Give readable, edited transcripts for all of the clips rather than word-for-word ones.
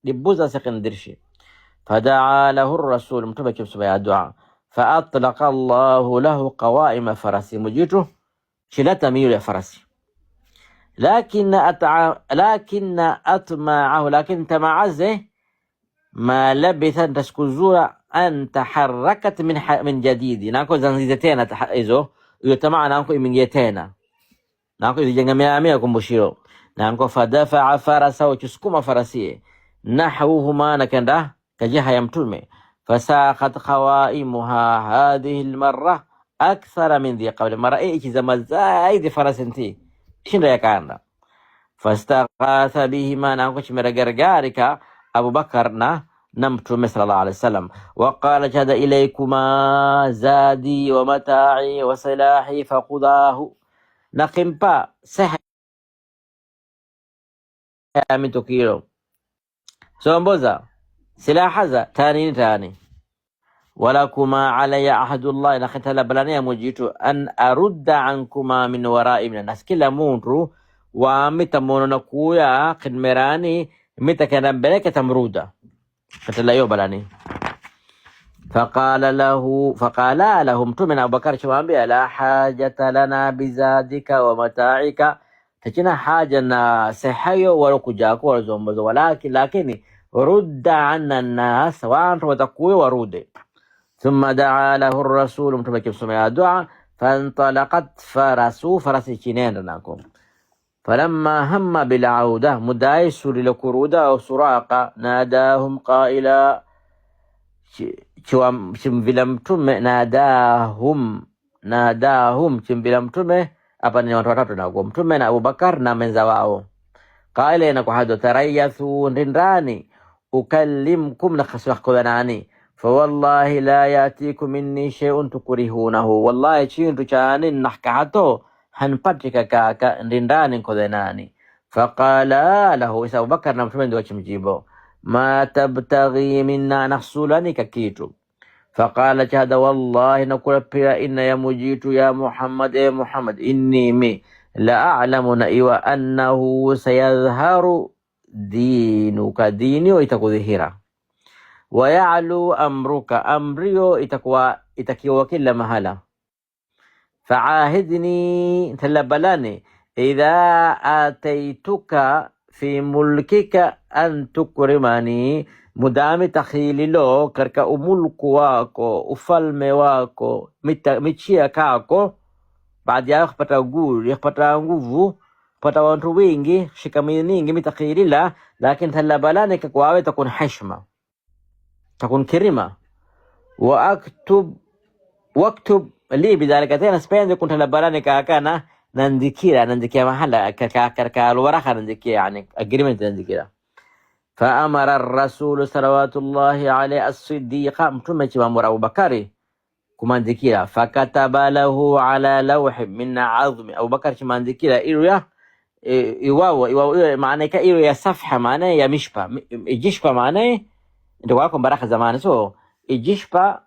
libuza sekendirshi. Fadaa lahu rasul, mtume kimsubaya dua. Faatlaqa Allahu lahu qawaima farasi, mujitu shilata miyul ya farasi. Lakin atma'ahu, lakin tama'aze ma labitha taskuzura an taharakat min jadidi, nako zanzize tena hizo hiyo tamaa, nako imingie tena, nako ijengamia kumbushiro, nako fadafa farasa, uchusukuma farasie nahwuhuma, nakenda kajiha ya mtume. Fasaqat qawaimuha hadhihi almarra akthara min dhi qabl, mara ikizama zaidi farasinti shinda yakanda. Fastaghatha bihima, nako chimeragargarika Abu Bakar na mtume sallallahu alaihi wasallam. Waqala jada ilaykuma zadi wa mata'i wa silahi faqudahu, nakimpa saha mitukiro somboza silahaza tani walakuma alayya ahadullah, nakhtala balania mujitu an arudda ankuma min wara'i min nas, kila muntu wa mitamono nakuya khidmerani mitakana beleka tamruda katala yo balani. Faqala lahu mtume na Abubakar chawambia, la hajata lana bizadika wa mata'ika, tachina haja na sahayo wala kujako wala zombozo, lakini rudda anna nas, wantu watakuwe warude. Thumma daa lahu rasul, mtume kimsomea dua. Fantalaqat farasi chinenda nako. Falamma hamma bil'auda, mudai suri lakuruda au Suraqa, nadahum qaila, chimvila mtume nadahum chimvila mtume. Hapa ni watu watatu nako, mtume na Abubakar na menza wao. Qaila na kuhado tarayathu ndani, ukallimkum na khaswakhkodanani, fawallahi la yatikum minni shay'un tukrihunahu, wallahi chintu chani nahkahato hanpatika kaka ndindani nkodenani. Faqala lahu, isa Abubakar na mtume ndio chimjibo, ma tabtaghi minna, nahsulani kakitu. Faqala chahada, wallahi nakula pia, inna ya mujitu ya Muhammad, Muhammad, inni mi la a'lamu na iwa annahu sayadhharu dinuka, dinio itakudhihira, wa ya'lu amruka, amrio itakiwa kila mahala. Fa'ahidni, talabalani, idha ataituka fi mulkika an tukrimani, mudami takhililo karka umulku wako, ufalme wako, michia kako, baada ya kupata nguvu, kupata watu wengi, shikamini nyingi, mitakhilila, lakini talabalani kakwawe takun heshima, takun kirima. Wa waktub li bidhalika, tena spende kunta labalani kakana nandikia mahala karka alwaraka nandikia, yani agreement nandikia. Faamara ar-rasul salawatullahi alayhi as-siddiqa, mtume chimamura Abubakari kumandikira. Fakataba lahu ala lawh min azmi, Abubakar chimandikira iruya iwawa maana ka iru ya safha, maana ya mishpa, ijishpa maana ndio wako baraka zamani, so ijishpa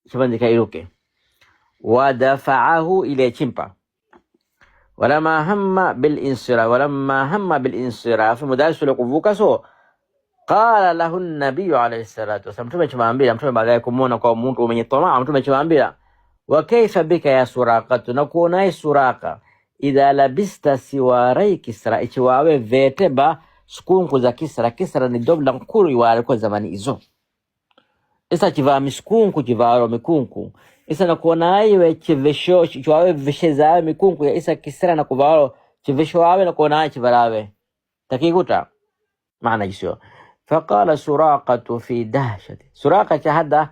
chimandika iruke. Wadafa'ahu ila chimpa. Walamma hamma bil insiraf, mudarisu kuvuka, so qala lahu an-nabiy alayhi salatu wasallam, mtume chimwambia, mtume baada ya kumuona kwa mtu mwenye tamaa, mtume chimwambia, wa kaifa bika ya Suraqa, na kuona Suraqa, idha labista siwarai Kisra, ichiwawe veteba skunku za Kisra ni dobla nkuru walikuwa zamani hizo. Isa chivaa miskunku, chivaa mikunku, isa na kuona iwe chivesho chiwawe visheza mikunku ya isa Kisra na kuvaa chivesho wawe na kuona chivalawe takikuta maana jisio. Faqala Suraqatu fi dahshati, Suraqa chahada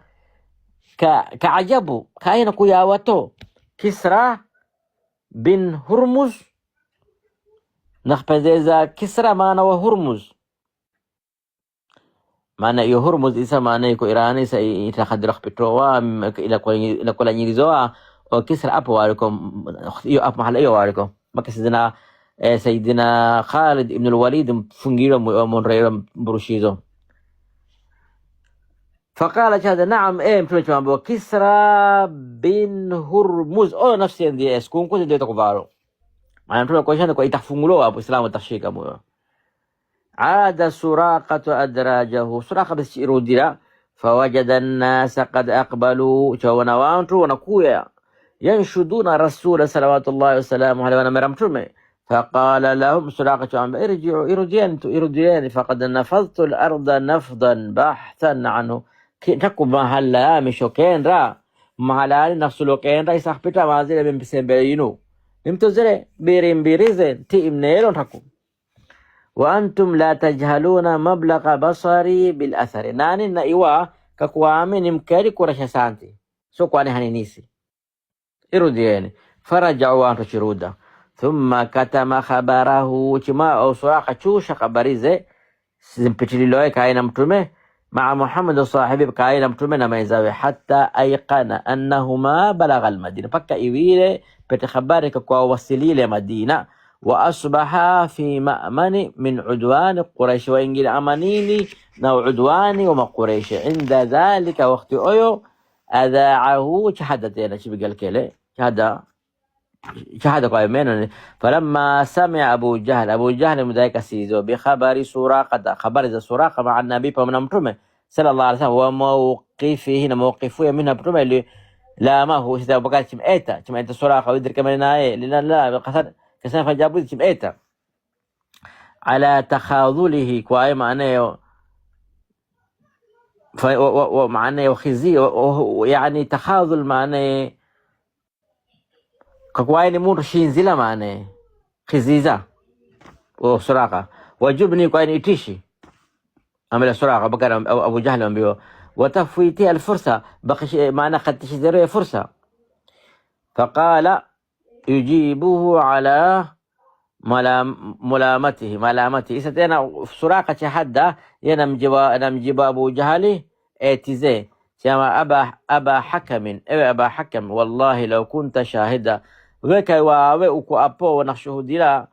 kaajabu, kaina kuyawato Kisra bin Hurmuz, nakpendeza Kisra maana wa Hurmuz, maana iyo Hurmuz isa maana iko Irani, isa itakadira kupitoa ila kwa nyirizoa, o Kisra hapo waliko, iyo hapo mahala iyo waliko, maka Sayyidina Khalid ibn al-Walid mfungiwa monreira burushizo. Faqala chahada, naam, mtume chambwa Kisra bin Hurmuz, nafsi ndiye eskunku ndio takuvaro, maana mtume kwa shanda kwa itafunguliwa hapo Islamu tashika moyo. عاد سراقة أدراجه سراقة بس يروديلا فوجد الناس قد أقبلوا جونا وانتو ونكويا ينشدون رسول صلوات الله وسلامه عليه ونمرمتم فقال لهم سراقة ارجعوا ارجعوا فقد نفضت الأرض نفضا بحثا عنه تكو محلا مشو كين را محلا نفسلو كين را يسحبتا مازيلا من بسنبينو نمتو زري بيرين بيريزن تي امنيلون تكو وأنتم لا تجهلون مبلغ بصري بالأثر ناني نايوا كقوامي نمكاري كورشا سانتي سو قواني هنينيسي إروديين فرجعوا وانتو شرودا ثم كتم خبره كما أو سراقة شوش خبريزي سنبتلي كاين متومه مع محمد صاحبي كاين متومه نما يزاوي حتى أيقن أنهما بلغ المدينة فكا إيويلي بتخبارك كوا وصلي لمدينة وأصبح في مأمن من عدوان قريش وإنجل أمانيني نو عدواني وما قريش عند ذلك وقت أيو أذاعه شهادتين شبه قال كيلي شهادة قائمين فلما سمع أبو جهل مدايك سيزو بخبر سراقة خبر إذا سراقة مع النبي فمن متومه صلى الله عليه وسلم وموقفه هنا موقفه منها متومه اللي لا ما هو إذا بقى كم إيتا سراقة ويدرك كمان ناي لنا لا كسان فجابوا كم إيتا على تخاذله كواي معناه ومعناه وخزي يعني تخاذل معناه كواي نمور شينزلا معناه خزيزة وسراقة وجبني كواي نتيشي عمل سراقة بكر أبو جهل أنبيه وتفويتي الفرصة بقي معناه قد تشذريه فرصة فقال يجيبه على ملامته إستينا سراقة حدا ينمجب أبو جهل اتزي كما أبا حكم والله لو كنت شاهدا وكي واوئك أبو ونخشه لا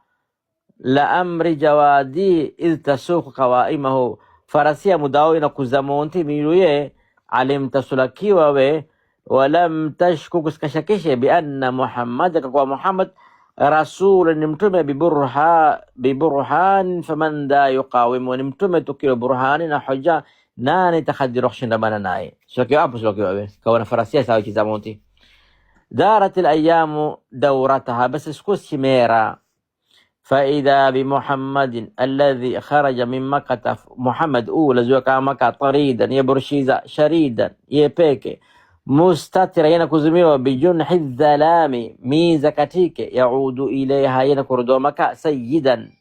لأمر جوادي إذ تسوق قوائمه فرسيا مداوين كزمونتي ميلوية علمت سلكي ولم تشكك كشكش بأن محمد رسول نمتم ببرهان فمن دا يقاوم ونمتم تكيل برهان حجة ناني تخدي رخشن ربنا ناي سلكي أبو كون فرسيا ساوي كزمونتي دارت الأيام دورتها بس اسكوس شميرا فإذا بمحمد الذي خرج من مكة محمد أول زوكا مكة طريدا يبرشيزا شريدا يبيك مستتر ينكزميو بجنح الظلام ميزة كتيك يعود إليها ينكردو مكة سيدا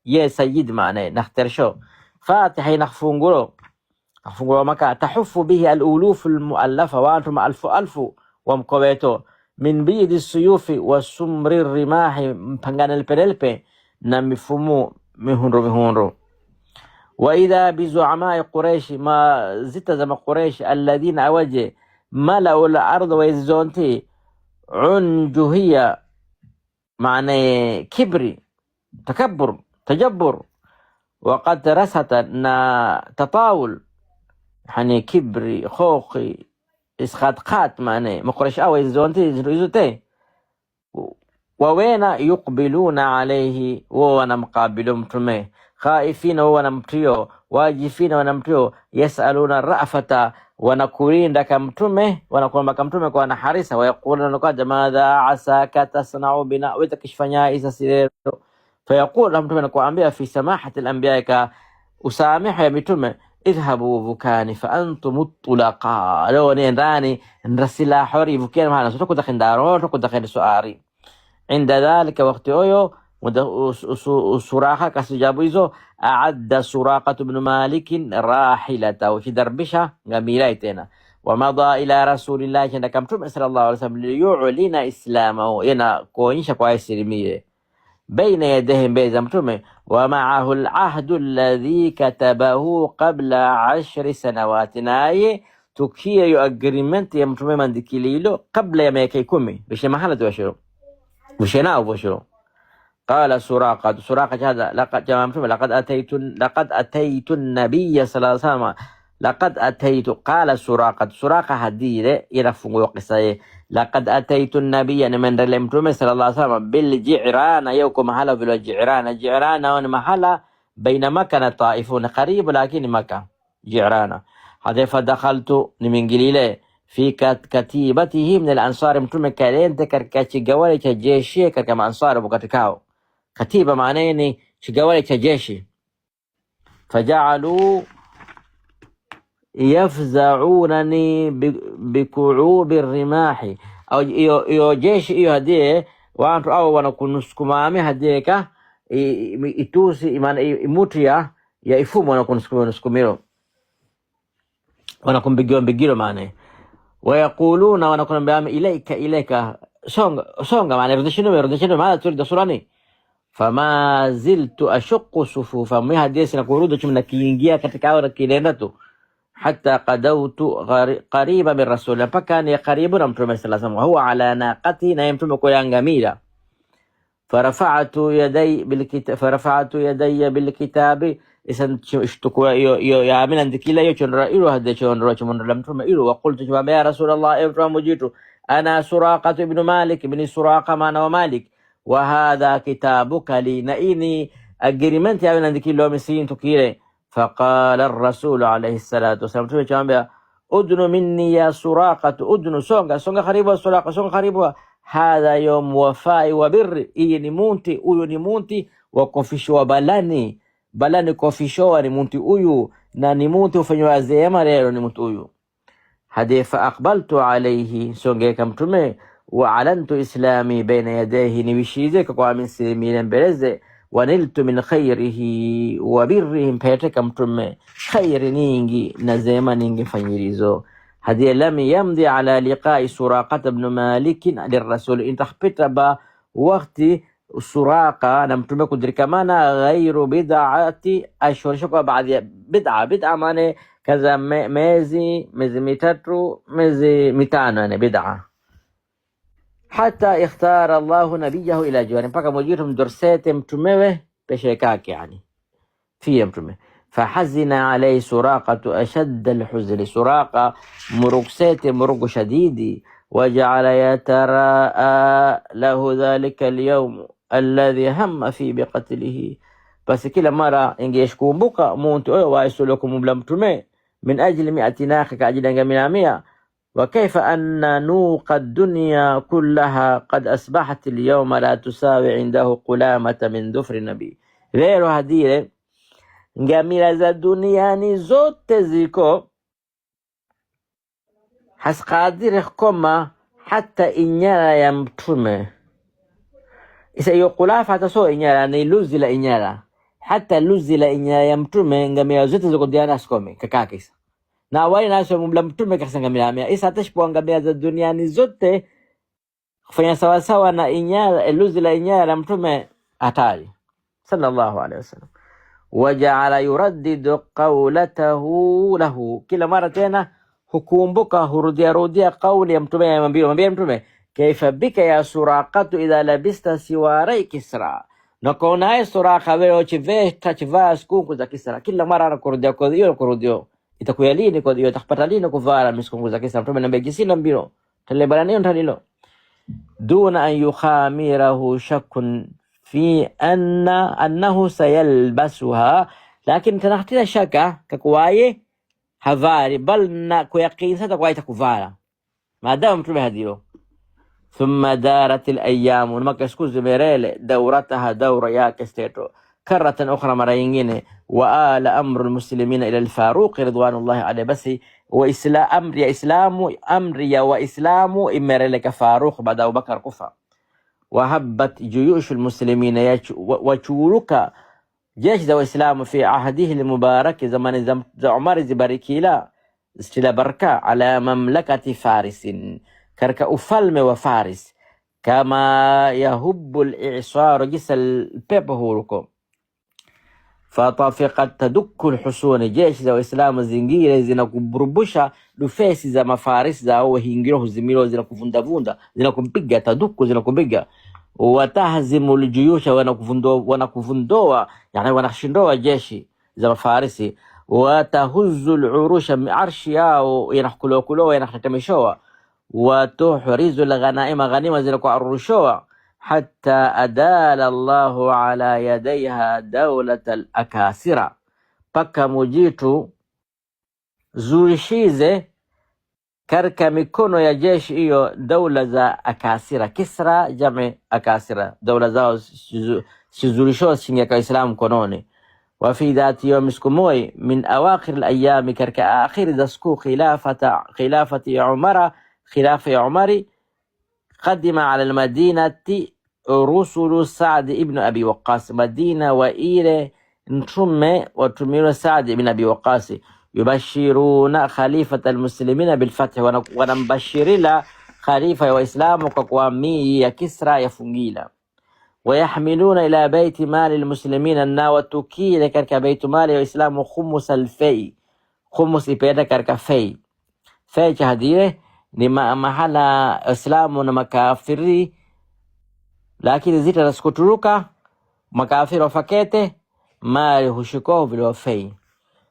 يا سيد معناه نختار شو فاتح ينخفونغرو مكة تحف به الألوف المؤلفة وأنتم ألف ومقويتو من بيد السيوف وسمر الرماح بانغان البرلبي نمفمو مهنرو وإذا بزعماء قريش ما زت زم قريش الذين أوجه ملأوا الأرض ويزونتي عنجهية معنى كبري تكبر تجبر وقد رست تطاول يعني كبري خوخي إسخاتقات معنى مقرش أو يزونتي ووين يقبلون عليه وانا مقابلهم تمه خائفين وانا متيو واجفين وانا متيو يسألون الرأفة ونكورين لك متمه ونكون بك متمه وانا حارسة ويقولون لك ماذا عساك تصنع بنا وتكشفنيا إذا سيرو فيقول لهم متمه نكو أنبياء في سماحة الأنبياء كأسامح يا متمه اذهبوا بكاني فأنتم الطلقاء لو نراني نرسل حوري بكين معنا ستكو دخل دارون تكو دخل سؤاري عند ذلك وقت أيو سراقة كسجابيزو أعد سراقة بن مالك راحلته في دربشة جميلتنا ومضى إلى رسول الله صلى الله عليه وسلم ليعلن إسلامه ينا كوينش كويس رميه بين يديهم بيزمتمه ومعه العهد الذي كتبه قبل 10 سنوات ناي تكيه يؤجرمنت يمتمه من دكيليلو قبل يميكي كمي بش محلة وشرو بشناء وشرو قال سراقة هذا لقد أتيت النبي صلى الله عليه وسلم لقد أتيت قال سراقة هديره يرفع وقصه لقد أتيت النبي من رلمتم صلى الله عليه وسلم بالجعران يوكم محلا في الجعران ون محلا بين مكة طائفون قريب لكن مكة جيرانة. هذا فدخلت نمنجليله في كتيبته من الأنصار متوم كالين تكركا تجوالي تجيشي كما أنصار بكتكاو كتيبة معناه تجوالي تجيشي. فجعلوا يفزعونني بكعوب الرماح أو إيو جيش إيو هديه وانتو أو wanakunsukumami hadeka itusi imana imutia ya ifumu wanakunsukumiro wanakumbigiro maana wayakuluna wanakunambia ilaika songa maana rudishino maana turida surani. Fama ziltu ashuqu sufufa mi hadisi na kurudu chumna kiingia katika au kilenda tu hatta qadawtu qariba min rasul mpaka ni karibu na mtume sallallahu alayhi wasallam huwa ala naqati na mtume kwa ngamira. فرفعت يدي بالكتاب إذن اشتكوا يا من عندك لا يشنر إيرو هذا شنر لم ترم إيرو وقلت يا رسول الله إبراهيم مجيتو أنا سراقة بن مالك بن سراقة ما ومالك وهذا كتابك لي نئني أجريمنت يا من عندك لو مسين تكيره. فقال الرسول عليه الصلاة والسلام أدن مني يا سراقة أدن سونغ خريبة سراقة سونغ خريبة هذا يوم وفاء وبر إيه نمونتي أيو نمونتي وكوفيشوا balani kofishoa ni muntu uyu na ni muntu ufanywa zema leo ni muntu uyu. Hadi fa aqbaltu alayhi songeka mtume wa alantu islami baina yadayhi niwishize kwa mimi mbeleze waniltu min khairihi wa birrihi mpeteka mtume khairi ningi na zema ningi fanyirizo. هذه لم يمضي على لقاء سراقة بن مالك للرسول إن تخبت با وقت سراقة نمتمك دركمانا غير بدعة أشهر شكوى بعد بدعة معنى كذا ميزي ميتاترو ميزي ميتانو يعني بدعة. حتى اختار الله نبيه إلى جوانب فكا مجيرهم درسات متموه بشيكاك يعني في متموه. فحزن عليه سراقة أشد الحزن سراقة مرق شديد وجعل يتراءى له ذلك اليوم الذي هم فيه بقتله. بس كلا مرة إنجيشكم بكا مونتو ويسولكم مبلمتمي من أجل 100 ناخك أجل من 100. وكيف أن نوق الدنيا كلها قد أصبحت اليوم لا تساوي عنده قلامة من ظفر النبي. غير هدير ngamira za duniani zote ziko haskadiri koma hata inyara ya mtume. Isa hiyo kulafa hata so inyara ni luzi la inyara hata luzi la inyara ya mtume ngamira zote ziko diana skome kakakisa na wali naso mbla mtume kasa ngamira mia. Isa atashpo ngamira za duniani zote kufanya sawa sawa na inyara luzi la inyara ya mtume hatari sallallahu alaihi wasallam. وجعل يردد قولته له kila mara tena hukumbuka hurudia kauli ya mtume mwambie mtume kaifa bika ya suraqatu idha labista siwarai kisra nakona suraqa wewe chivesta chivaa siku za kisra kila mara anakurudia kwa hiyo itakuwa lini kwa hiyo takapata lini kuvaa miskungu za kisra mtume anambia kisina mbilo telebarani ndalilo duna an yukhamirahu shakkun في أنه سيلبسها لكن تنختنا شكا ككواي هفاري بل كيقين ستكواي تكفارا ما دام متوبة هديو. ثم دارت الأيام ونمك سكوز ميريل دورتها دورة يا كستيتو كرة أخرى مرينين وآل أمر المسلمين إلى الفاروق رضوان الله عليه. بس وإسلام أمر يا وإسلام إميريل كفاروق بعد أبو بكر كفا. وهبت جيوش المسلمين وشورك جيش ذو الإسلام في عهده المبارك زمان عمر زباركيلا استلا بركة على مملكة فارس كركا أفلم وفارس كما يهب الإعصار جس البيبهوركم. فطافقت تدك الحصون جيش ذو الإسلام الزنجير زينكو بربوشا لفيس زي ما فارس ذا هو هينجيروه زميلو زينكو فندافوندا زينكو بيجا تدك زينكو بيجا وتهزم الجيوش ونكفندوا يعني ونخشندوا جيشي زي ما فارسي وتهز العروش من عرشها وينحكلوا وينحتمشوا وتحرز الغنائم غنيمة زينكو عرشوا حتى أدال الله على يديها دولة الأكاسرة paka mujitu zuishize karka mikono ya jeshi hiyo daula za Akasira. Kisra jame Akasira, daula zao sizulisho shingia kwa Islamu mkononi. وفي ذات يوم سكموي من أواخر الأيام كرك آخر دسكو خلافة عمر خلافة عمري قدم على المدينة رسل سعد ابن أبي وقاص مدينة وإيل نتم وتمير سعد ابن أبي وقاص يبشرون خليفة المسلمين بالفتح ونبشر لا خليفة وإسلام وكوامي يا كسرى يفنجيلا ويحملون إلى بيت مال المسلمين الناوتوكي كرك بيت مال وإسلام خمس الفي خمس إبادة كرك في جهديه لما محل إسلام ومكافري lakini zita zikuturuka makafiri wafakete mali hushikoho vile wafei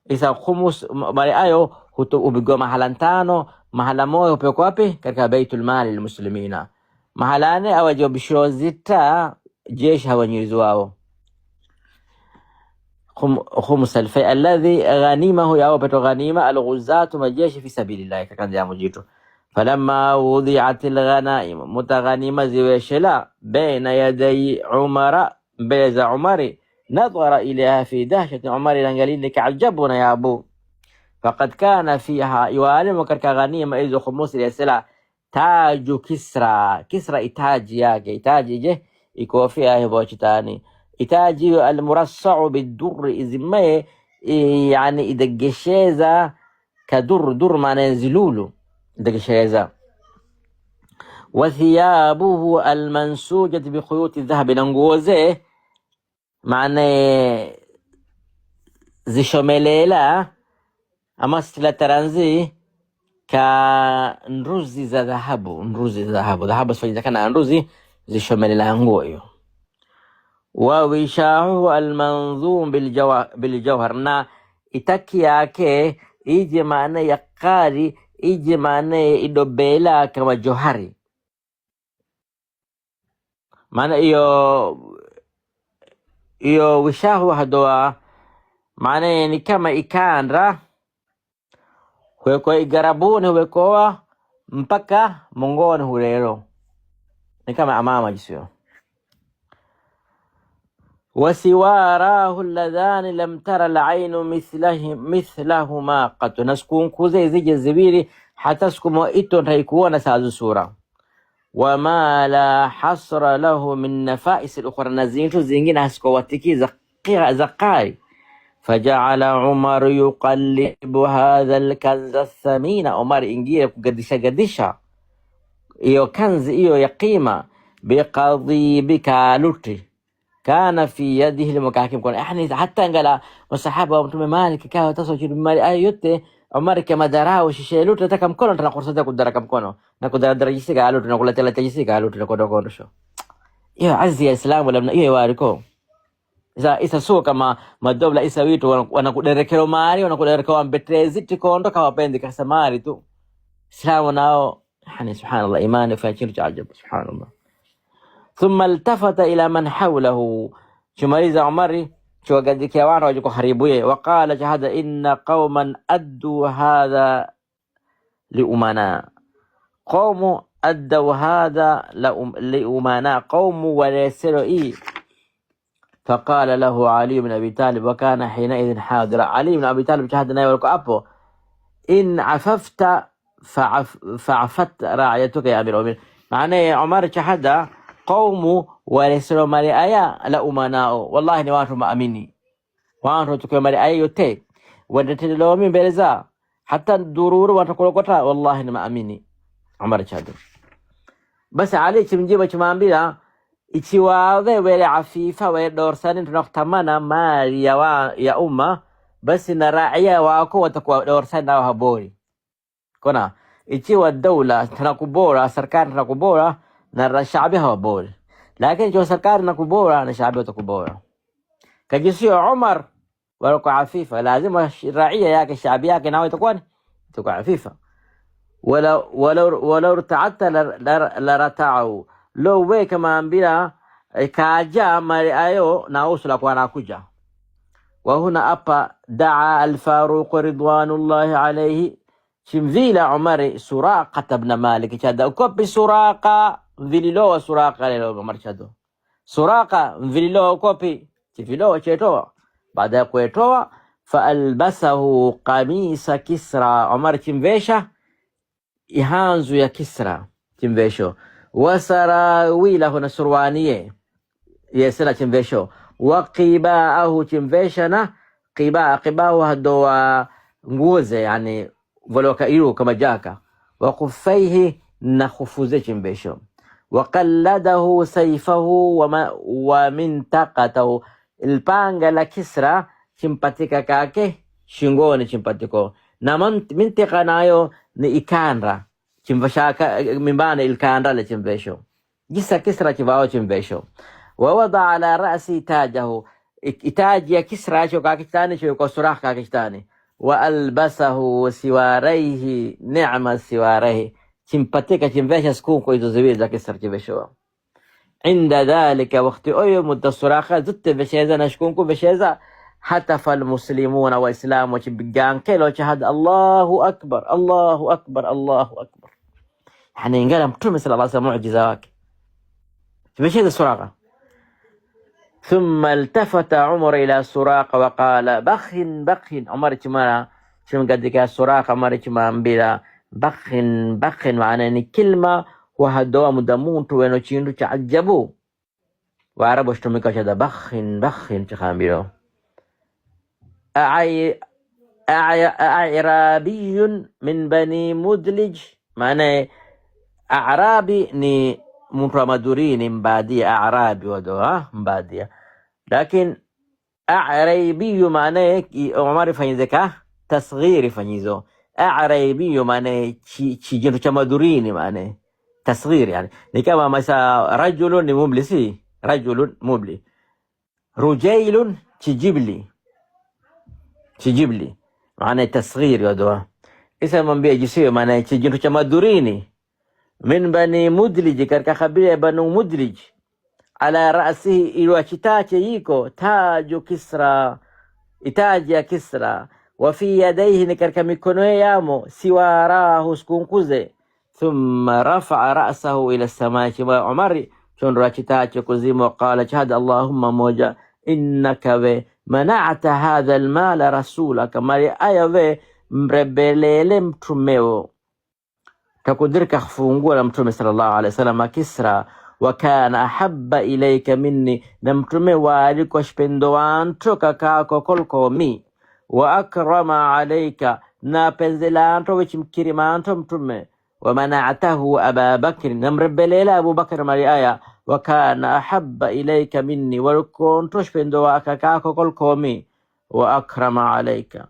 isa khumus mali ayo ubigwa mahala ntano mahala moyo upeko wapi katika baitul mali lilmuslimina mahalane awajobisho zita jeshi hawanyirizu wao khumus alfai alladhi ghanimahu yao peto ghanima alghuzatu majeshi fi sabilillah kakanzi ya mujitu فلما وضعت الغنائم متغنمة زويشلا بين يدي عمر بيز عمر نظر إليها في دهشة عمر لنقلين لك عجبنا يا أبو فقد كان فيها يوالم وكرك غنيمة إذ خموس اليسلا تاج كسرى إتاج ياكي إتاج جه يكو فيها هبوشتاني إتاج المرصع بالدر إذ ما يعني إذا الجشيزة كدر ما ننزلوله دقشيزا وثيابه المنسوجة بخيوط الذهب ننقوزه معنى زي شمليلا أما ستلترانزي كنروزي ذا ذهب بس فإذا كان نروزي زي شمليلا نقويه ووشاهه المنظوم بالجوهر نا إتاكياكي إيجي معنى يقاري ije maana idobela kama johari maana iyo wishahu hadoa maana ni kama ikandra kwa igarabuni wekoa mpaka mongoni hurero ni kama amama jisio وسواراه اللذان لم ترى العين مثلهما قط نسكون كوزي زي الزبيري حتى سكمو إتون هيكونا سازو سورة وما لا حصر له من نفائس الأخرى نزينتو زينجين هسكواتيكي زقاري فجعل عمر يقلب هذا الكنز الثمين عمر إنجيل قدشة إيو كنز إيو يقيمة بقضي بكالوتي كان في يده المكاكم كون احنا حتى قال والصحابه ومتم مالك كاو تصوجي بمال ايوته عمر كما دراو شيلوت تكم كون تنا قرصه كدرا كم كونو نكو درجسي قالوا نقول تلا تجسي قالوا نكو دكو شو يا عز يا اسلام ولا ايه واركو اذا سو كما ما الدوله يسويتو wanakuderekero mali wanakuderekao ambetreziti kondo kawapendi kasamari tu islamu nao يعني سبحان الله ايمان فاجر عجب سبحان الله ثم التفت إلى من حوله شماليز عمري شو قد كيوان وجهك خريبويه وقال جهاد إن قوما أدوا هذا لأمنا قوم أدوا هذا لأمنا قوم وليسروا فقال له علي بن أبي طالب وكان حينئذ حاضر علي بن أبي طالب جهاد نايولك أبو إن عففت فعفت راعيتك يا أمير المؤمنين معنى عمر جهاد قوم وليسروا مالي آيا لأمناء والله نوانتوا ما أميني وانتوا تكون مالي آيا يوتي ودتلوا من بلزا حتى الدرور وانتوا كلوا قطع والله ما أميني عمر جهاد بس عليك من جيبة كمان بلا إتواضع ولا عفيفة ولا دورسان انتوا نختمنا مالي يا أمة بس نراعية واكو وتكوا دورسان ناوها بوري كنا إتوا الدولة تناكبورا سركان تناكبورا نرى الشعبي هو بول لكن جو سركار نكبورا أنا شعبي تكبورا كجسيو عمر ولكو عفيفة لازم الرعية ياك الشعبي ياك ناوي تكون عفيفة ولو ارتعدت لرتعوا lo we kama ambira kaja mali ayo na usula kwa nakuja. وهنا أبا دعا الفاروق رضوان الله عليه شمذيل عمر سراقة بن مالك شهد كوبي سراقة فيلو سراقة لو عمر شهدو سراقة فيلو كوبي فيلو شيتوا بعد كويتوا فألبسه قميص كسرى عمر شمفيشة إهانزو يا كسرى شمفيشو وسراويله نسروانية يسنا شمفيشو وقباءه شمفيشنا قباءه هدو nguoze yani volokairu kama jaka وقفيه نخفوزه شمفيشو وقلده سيفه ومنطقته البانغا la Kisra chimpatika kake shingoni chimpatiko na mintika nayo ni ikandra chimvashaka mimbana ilkandra la chimvesho gisa Kisra chivao chimvesho ووضع على رأسي تاجه تاج يا كسرى شو كاكستاني شو كسراخ كاكستاني وألبسه سواريه نعم السواريه سمباتيكا تنفيش سكون كويتو زويد ذا كسر تبشوا عند ذلك وقت أيو مدة الصراخة زدت بشيزة نشكونكو بشيزة حتف المسلمون وإسلام وشبقان كيلو شهد الله أكبر الله أكبر الله أكبر يعني ينقال مطلوب صلى الله عليه وسلم معجزاك بشيزة الصراخة ثم التفت عمر إلى سراقة وقال بخن عمر تمارا شم قدك سراقة عمر تمام بلا بخن معنى كلمة وهدوا مدمون توينو تشينو تعجبوا وعربوا اشتمكا شدا بخن تخام بلو أعرابي من بني مدلج معنى أعرابي ني مدورين مبادية أعرابي ودوها مبادية لكن أعرابي معناه عمر فنيزكا تصغير فنيزو أعرابي معناه تشيجنو تمدورين معناه تصغير يعني كما مثلا رجل مبلسي رجل مبلي رجيل تجيب لي معناه تصغير يدوها إذا من بيجسيو معناه تشيجنو تمدورين من بني مدلج كركا خبير بنو مدلج على رأسه إلوشتاك ييكو تاج كسرى تاج كسرى وفي يديه نكركا ميكونيامو سواراه سكونكوزي ثم رفع رأسه إلى السماء شما عمر شون راشتاك كوزيمو قال شهد اللهم موجا إنك منعت هذا المال رسولك مالي آية مربليلم تميو تقدرك خفونغو لمتومي صلى الله عليه وسلم كسرى وكان أحب إليك مني نمتومي والك وشبندوان توكا كاكو كولكو مي وأكرم عليك نابنزلان تويش مكرمان تمتومي ومنعته أبا بكر نمربليلا أبو بكر مريايا وكان أحب إليك مني ولكون تشبندواك كاكو كولكو مي وأكرم عليك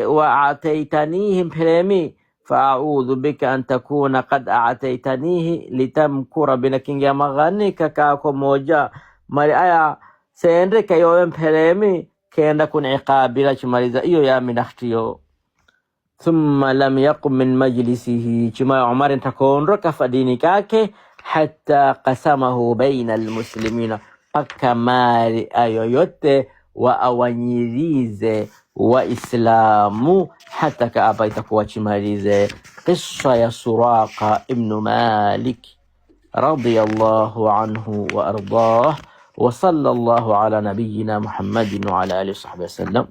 وأعطيتنيهم بريمي فأعوذ بك أن تكون قد أعطيتنيه لتمكر بنكين يا مغانيك كاكو موجا مريايا سينرك يوم بريمي كان يكون عقابي مريزا إيو يا من أختيو ثم لم يقم من مجلسه كما عمر تكون ركف دينكاك حتى قسمه بين المسلمين فكمال أيويوت وأوانيريز وإسلام حتى كأبيتك وشماليز قصة يا سراقة ابن مالك رضي الله عنه وأرضاه وصلى الله على نبينا محمد وعلى آله وصحبه وسلم.